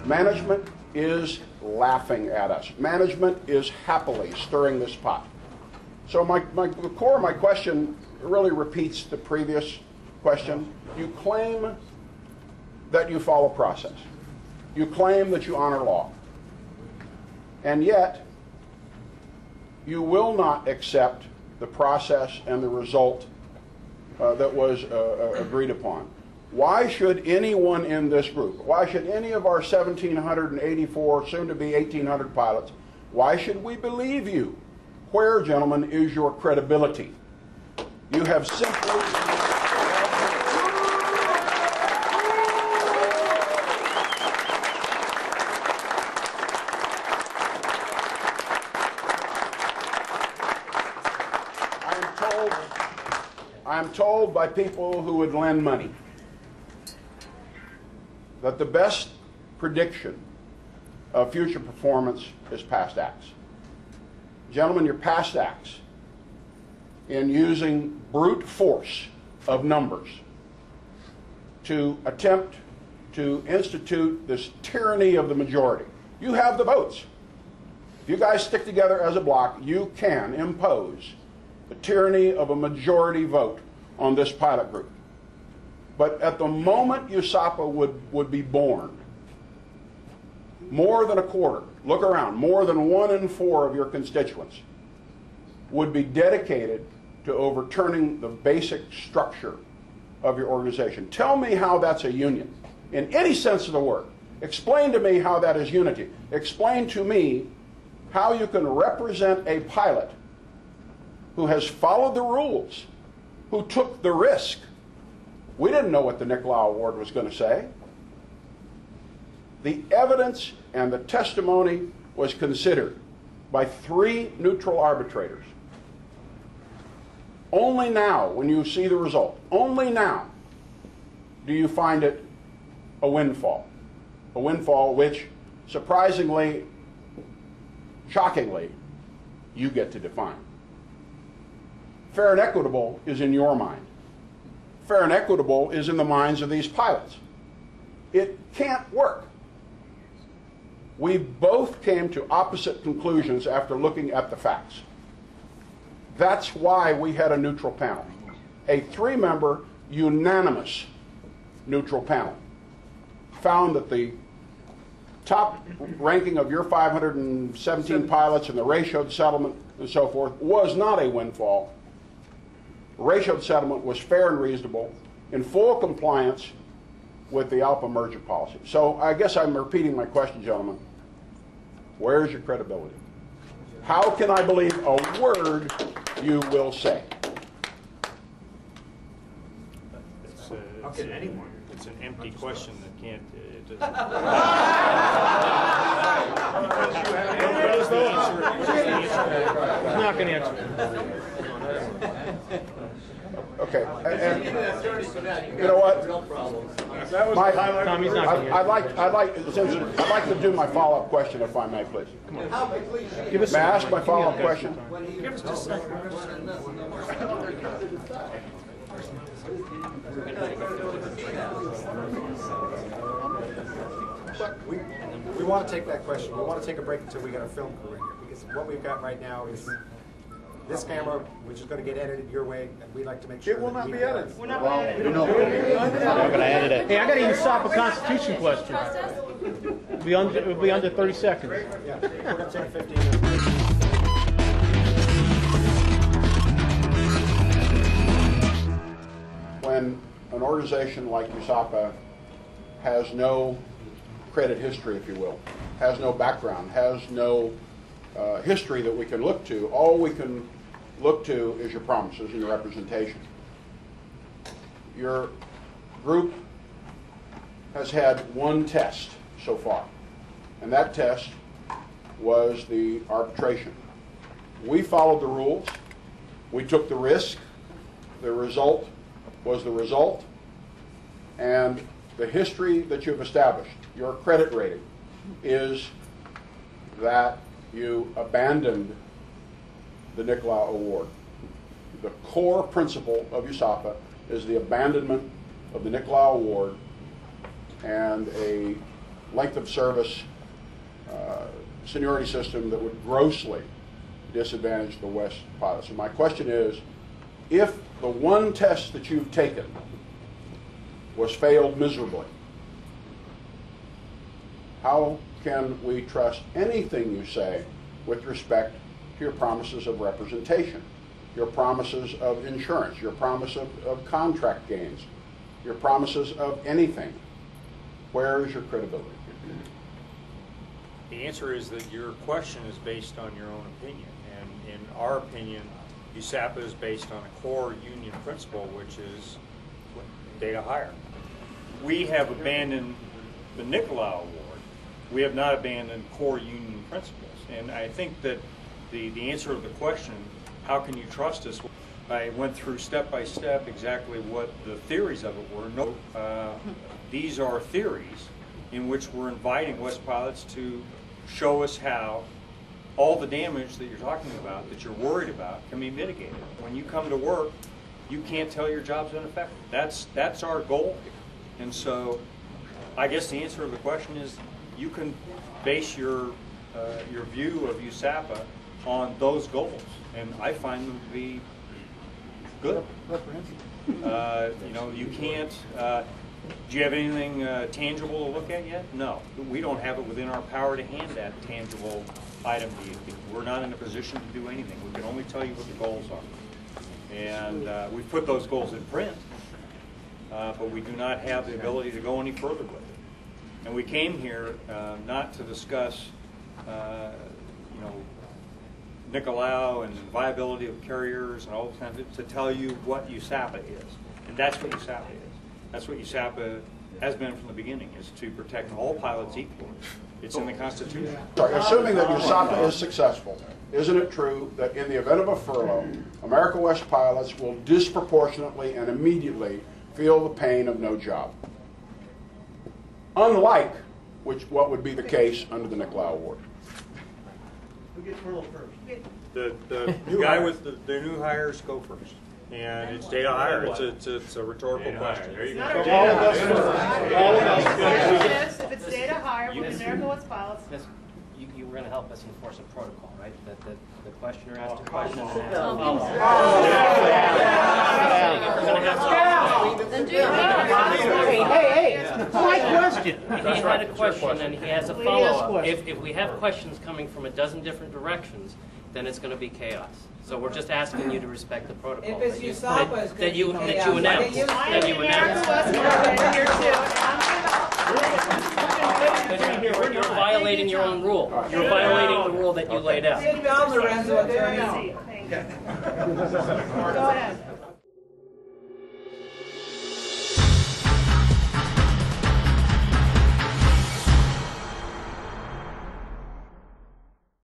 Management is laughing at us. Management is happily stirring this pot. So the core of my question really repeats the previous question. You claim that you follow process. You claim that you honor law. And yet, you will not accept the process and the result that was agreed upon. Why should anyone in this group, why should any of our 1,784, soon to be 1,800 pilots, why should we believe you? Where, gentlemen, is your credibility? You have simply... I'm told by people who would lend money that the best prediction of future performance is past acts. Gentlemen, your past acts in using brute force of numbers to attempt to institute this tyranny of the majority. You have the votes. If you guys stick together as a bloc, you can impose the tyranny of a majority vote on this pilot group. But at the moment USAPA would be born, more than a quarter, look around, more than 1 in 4 of your constituents would be dedicated to overturning the basic structure of your organization. Tell me how that's a union, in any sense of the word. Explain to me how that is unity. Explain to me how you can represent a pilot who has followed the rules, who took the risk. We didn't know what the Nicolau Award was going to say. The evidence and the testimony was considered by 3 neutral arbitrators. Only now, when you see the result, only now do you find it a windfall. A windfall which, surprisingly, shockingly, you get to define. Fair and equitable is in your mind. Fair and equitable is in the minds of these pilots. It can't work. We both came to opposite conclusions after looking at the facts. That's why we had a neutral panel. A 3-member, unanimous neutral panel found that the top ranking of your 517 pilots and the ratioed settlement and so forth was not a windfall. The ratioed settlement was fair and reasonable, in full compliance with the ALPA merger policy. So I guess I'm repeating my question, gentlemen. Where's your credibility? How can I believe a word you will say? It's an empty question that can't. He's not going to answer. Okay, and you know what? I'd like to do my follow-up question, if I may, please. Come on. May I ask my follow-up question? Give us just a second. We want to take that question. We want to take a break until we get a film crew in here, because what we've got right now is this camera, which is going to get edited your way, and we'd like to make sure it will not be edited. We're not going to edit it. We're going to edit it. Hey, I got a USAPA Constitution question. It'll be under 30 seconds. Yeah, we're going to take 15 minutes. When an organization like USAPA has no credit history, if you will, has no background, has no history that we can look to, all we can look to is your promises and your representation. Your group has had one test so far, and that test was the arbitration. We followed the rules. We took the risk. The result was the result. And the history that you've established, your credit rating, is that you abandoned the Nicolau Award. The core principle of USAPA is the abandonment of the Nicolau Award and a length of service seniority system that would grossly disadvantage the West pilots. So my question is, if the one test that you've taken was failed miserably, how can we trust anything you say with respect to your promises of representation, your promises of insurance, your promise of contract gains, your promises of anything? Where is your credibility? The answer is that your question is based on your own opinion, and in our opinion, USAPA is based on a core union principle, which is data hire. We have abandoned the Nicolau Award. We have not abandoned core union principles. And I think that the answer to the question, how can you trust us? I went through step by step exactly what the theories of it were. No, these are theories in which we're inviting West pilots to show us how all the damage that you're talking about, that you're worried about, can be mitigated. When you come to work, you can't tell your job's ineffective. That's our goal here. And so I guess the answer to the question is you can base your view of USAPA on those goals, and I find them to be good. You know, you can't. Do you have anything tangible to look at yet? No, we don't have it within our power to hand that tangible item to you. We're not in a position to do anything. We can only tell you what the goals are, and we've put those goals in print, but we do not have the ability to go any further with it. And we came here not to discuss, you know, Nicolau and viability of carriers and all the time, to tell you what USAPA is. And that's what USAPA is. That's what USAPA has been from the beginning, is to protect all pilots equally. It's in the Constitution. Sorry, assuming that USAPA is successful, isn't it true that in the event of a furlough, America West pilots will disproportionately and immediately feel the pain of no job? Unlike what would be the case under the Nicolau Award. Who gets furloughed first? The guy with the new hires go first. And it's data hire. It's a rhetorical question. There you go. So all of us first. All of us first. If it's data hire, we're America West pilots. You were going to help us enforce a protocol, right? That the questioner asked a question and asked a follow-up. Then do it. Hey, it's my question. He had a question and he has a follow-up. If we have questions coming from a dozen different directions, then it's going to be chaos. So we're just asking you to respect the protocol. If it's USAPA, it's that you announced. That you announced. You're violating your own rule. You're violating the rule that you laid out. Sit down, Lorenzo. Go ahead.